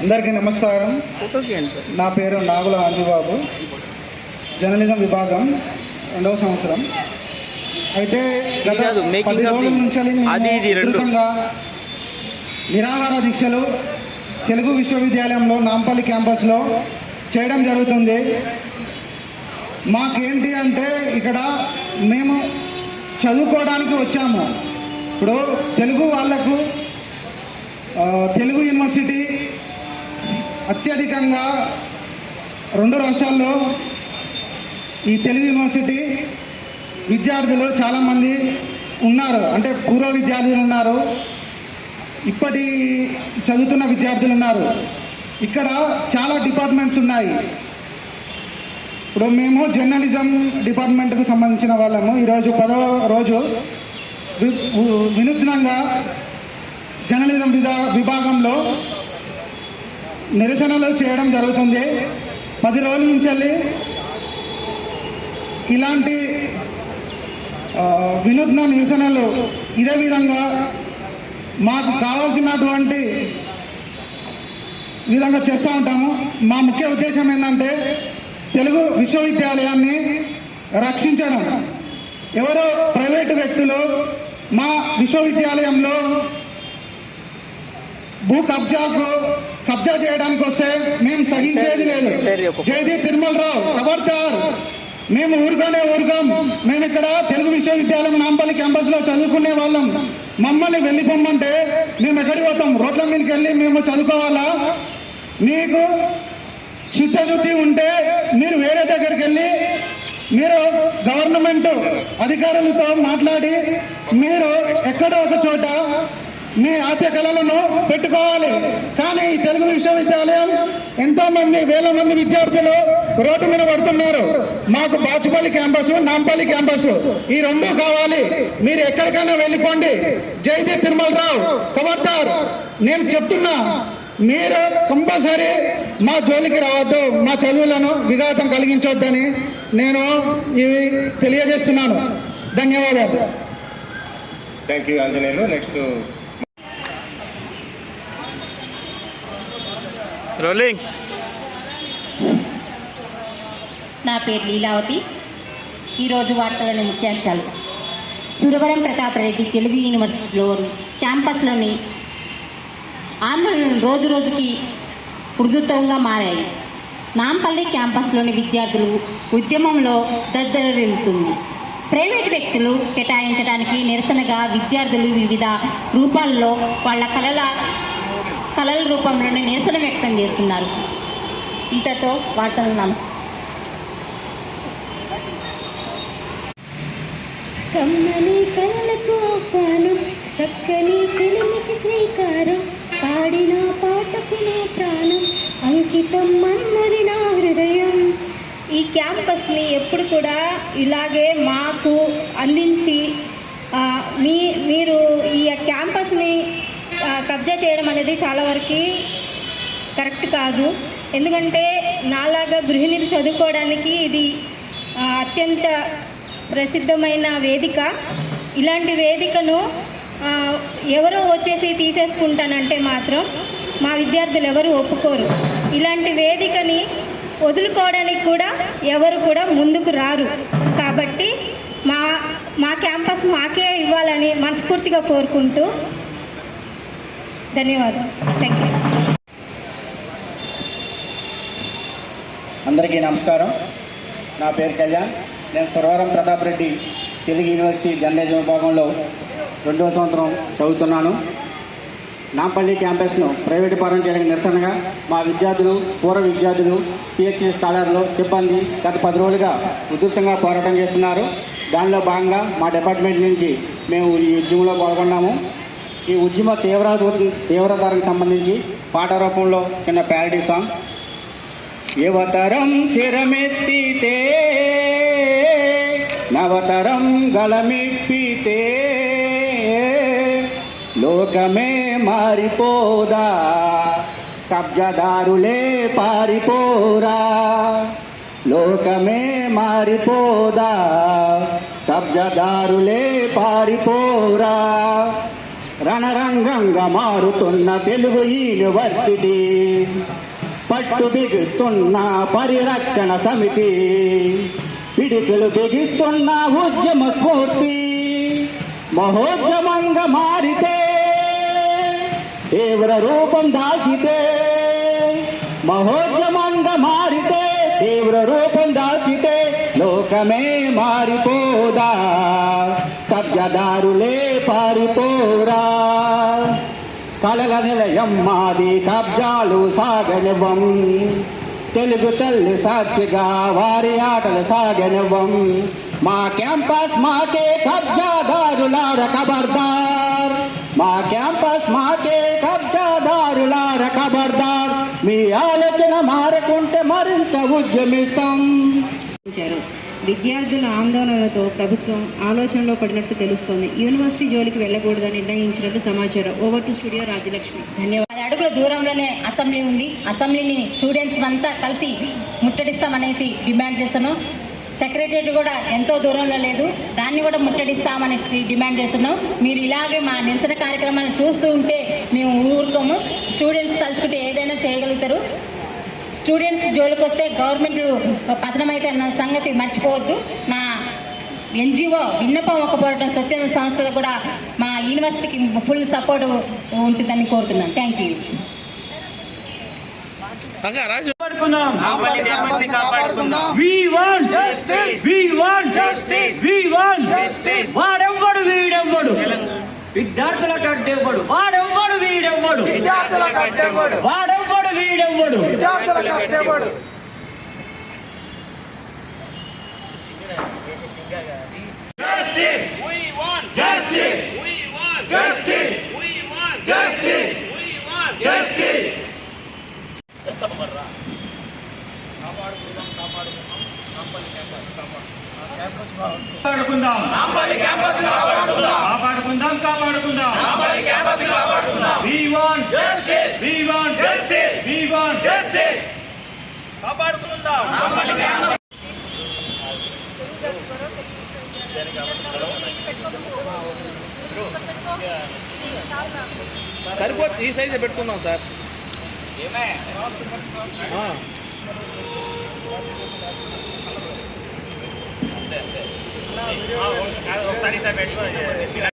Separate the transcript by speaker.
Speaker 1: అందరికీ నమస్కారం. నా పేరు నాగుల అంజుబాబు, జర్నలిజం విభాగం 2వ సంవత్సరం. అయితే గత 10 రోజుల నుంచి విస్తృతంగా నిరాహార దీక్షలు తెలుగు విశ్వవిద్యాలయంలో నాంపల్లి క్యాంపస్లో చేయడం జరుగుతుంది. మాకేంటి అంటే ఇక్కడ మేము చదువుకోవడానికి వచ్చాము. ఇప్పుడు తెలుగు వాళ్లకు తెలుగు యూనివర్సిటీ అత్యధికంగా 2 రాష్ట్రాల్లో ఈ తెలుగు యూనివర్సిటీ విద్యార్థులు చాలామంది ఉన్నారు. అంటే పూర్వ విద్యార్థులు ఉన్నారు, ఇప్పటి చదువుతున్న విద్యార్థులు ఉన్నారు. ఇక్కడ చాలా డిపార్ట్మెంట్స్ ఉన్నాయి. ఇప్పుడు మేము జర్నలిజం డిపార్ట్మెంట్కు సంబంధించిన వాళ్ళము. ఈరోజు 10వ రోజు వినూత్నంగా జర్నలిజం విభాగంలో నిరసనలు చేయడం జరుగుతుంది. 10 రోజుల నుంచి ఇలాంటి వినూత్న నిరసనలు ఇదే విధంగా మాకు కావాల్సినటువంటి విధంగా చేస్తూ ఉంటాము. మా ముఖ్య ఉద్దేశం ఏంటంటే తెలుగు విశ్వవిద్యాలయాన్ని రక్షించడం. ఎవరో ప్రైవేటు వ్యక్తులు మా విశ్వవిద్యాలయంలో భూ కబ్జా చేయడానికి వస్తే మేము సహించేది లేదు. జయదీప్ తిరుమలరావు ఖబర్దార్, మేము ఊరుగాం. మేము ఇక్కడ తెలుగు విశ్వవిద్యాలయం నాంపల్లి క్యాంపస్లో చదువుకునే వాళ్ళం. మమ్మల్ని వెళ్ళిపోమ్మంటే మేము ఎక్కడికి పోతాం? రోడ్ల మీదకి వెళ్ళి మేము చదువుకోవాలా? మీకు చిత్తశుద్ధి ఉంటే మీరు వేరే దగ్గరికి వెళ్ళి మీరు గవర్నమెంట్ అధికారులతో మాట్లాడి మీరు ఎక్కడో ఒక చోట మీ ఆద్య కళలను పెట్టుకోవాలి. కానీ ఈ తెలుగు విశ్వవిద్యాలయం ఎంతోమంది వేల మంది విద్యార్థులు రోడ్డు మీద పడుతున్నారు. మాకు బాచుపల్లి క్యాంపస్, నాంపల్లి క్యాంపస్ ఈ 2 కావాలి. మీరు ఎక్కడికైనా వెళ్ళిపోండి. జయదీప్ తిరుమలరావు ఖబర్దార్, నేను చెప్తున్నా, మీరు కంపల్సరీ మా జోలికి రావద్దు, మా చదువులను విఘాతం కలిగించొద్దని నేను ఇవి తెలియజేస్తున్నాను. ధన్యవాదాలు.
Speaker 2: Thank you Anjaneyulu. Next
Speaker 3: rolling.
Speaker 4: నా పేరు లీలావతి. ఈరోజు వార్తలోని ముఖ్యాంశాలు: సురవరం ప్రతాప్ రెడ్డి తెలుగు యూనివర్సిటీలో క్యాంపస్లోని ఆందోళనలు రోజు రోజుకి ఉధృతంగా మారాయి. నాంపల్లి క్యాంపస్లోని విద్యార్థులు ఉద్యమంలో దద్దరిల్లుతుంది. ప్రైవేటు వ్యక్తులు కేటాయించడానికి నిరసనగా విద్యార్థులు వివిధ రూపాల్లో వాళ్ళ కళల రూపంలోనే నిరసన వ్యక్తం చేస్తున్నారు. ఇంతతో వార్తలు నమస్తే.
Speaker 5: కమ్మని కళ్ళకు ఆహ్వానం, చక్కని చెలిమికి శ్రీకారం, పాడిన పాటకు నా ప్రాణం, అంకితం అన్నది నా హృదయం. ఈ క్యాంపస్ని ఎప్పుడు కూడా ఇలాగే మాకు అందించి మీరు ఈ క్యాంపస్ని కబ్జా చేయడం అనేది చాలా వరకు కరెక్ట్ కాదు. ఎందుకంటే నాలాగా గృహిణులు చదువుకోవడానికి ఇది అత్యంత ప్రసిద్ధమైన వేదిక. ఇలాంటి వేదికను ఎవరో వచ్చేసి తీసేసుకుంటానంటే మాత్రం మా విద్యార్థులు ఎవరు ఒప్పుకోరు. ఇలాంటి వేదికని వదులుకోవడానికి కూడా ఎవరు కూడా ముందుకు రారు. కాబట్టి మా క్యాంపస్ మాకే ఇవ్వాలని మనస్ఫూర్తిగా కోరుకుంటూ ధన్యవాదాలు. Thank you.
Speaker 1: అందరికీ నమస్కారం. నా పేరు కళ్యాణ్. నేను సురవరం ప్రతాప్ రెడ్డి తెలుగు యూనివర్సిటీ జర్నలిజం విభాగంలో 2వ సంవత్సరం చదువుతున్నాను. నాంపల్లి క్యాంపస్ను ప్రైవేటు పరం చేయడానికి నిరసనగా మా విద్యార్థులు, పూర్వ విద్యార్థులు, పిహెచ్డి స్కాలర్లు, సిబ్బంది గత 10 రోజులుగా ఉధృతంగా పోరాటం చేస్తున్నారు. దానిలో భాగంగా మా డిపార్ట్మెంట్ నుంచి మేము ఈ ఉద్యమంలో పాల్గొన్నాము. ఈ ఉద్యమ తీవ్రతరకు సంబంధించి పాట రూపంలో చిన్న ప్యారడీ సాంగ్. యువతరం చిరమెత్తితే నవతరం గళమిప్పితే లోకమే మారిపోదా, కబ్జదారులే పారిపోరా. లోకమే మారిపోదా, కబ్జదారులే పారిపోరా. రణరంగంగా మారుతున్న తెలుగు యూనివర్సిటీ, పట్టు బిగిస్తున్న పరిరక్షణ సమితి, పిడికిలు బిగిస్తున్న ఉద్యమ స్ఫూర్తి, మహోద్యమంగా మారితే తీవ్ర రూపం దాల్చితే, మహోద్యమంగా మారితే తీవ్ర రూపం దాల్చితే లోకమే మారిపోదా, కబ్జదారులే పారిపోరా. కలల నిలయం మాది, కబ్జాలు సాగనివ్వం, తెలుగు తల్లి సాక్షిగా వారి ఆటలు సాగనివ్వం. మా క్యాంపస్ మాకే, కబ్జాదారులార ఖబర్దార్. మా క్యాంపస్ మాకే, కబ్జాదారులార ఖబర్దార్. మీ ఆలోచన మారకుంటే మరింత ఉద్యమిస్తాం.
Speaker 3: విద్యార్థుల ఆందోళనలతో ప్రభుత్వం ఆలోచనలో పడినట్టు తెలుస్తోంది. యూనివర్సిటీ జోలికి వెళ్ళకూడదని నిర్ణయించినట్టు సమాచారం. Over to studio Rajyalakshmi. ధన్యవాదాలు.
Speaker 4: 10 అడుగుల దూరంలోనే అసెంబ్లీ ఉంది. అసెంబ్లీని స్టూడెంట్స్ అంతా కలిసి ముట్టడిస్తామనేసి డిమాండ్ చేస్తున్నాం. సెక్రటరియట్ కూడా ఎంతో దూరంలో లేదు, దాన్ని కూడా ముట్టడిస్తామనేసి డిమాండ్ చేస్తున్నాం. మీరు ఇలాగే మా నిరసన కార్యక్రమాలను చూస్తూ ఉంటే మేము ఊరుకోము. స్టూడెంట్స్ తలుచుకుంటే ఏదైనా చేయగలుగుతారు. స్టూడెంట్స్ జోలికి వస్తే గవర్నమెంట్ పతనమైతే అన్న సంగతి మర్చిపోవద్దు. నా ఎన్జిఓ విన్నపం ఒక పోరాటం స్వచ్ఛంద సంస్థ కూడా మా యూనివర్సిటీకి ఫుల్ సపోర్ట్ ఉంటుందని కోరుతున్నాను. Thank you.
Speaker 1: వాడెవ్వడు వీడెవ్వడు విద్యార్థుల కట్టెవ్వడు, వాడెవ్వడు వీడెవ్వడు విద్యార్థుల కట్టెవ్వడు, వాడెవ్వడు వీడెవ్వడు విద్యార్థుల కట్టెవ్వడు.
Speaker 6: Justice! We want justice! We want justice! We want justice! We want justice! కాపాడుకుందాం నాంపల్లి క్యాంపస్ కాపాడుకుందాం కాపాడుకుందాం కాపాడుకుందాం నాంపల్లి క్యాంపస్ కాపాడుకుందాం. We want justice! We want justice! We want justice! కాపాడుకుందాం నాంపల్లి క్యాంపస్. సరిపోతుంది, ఈ సైజే పెట్టుకుందాం సార్. ఒకసారి పెట్టుకో.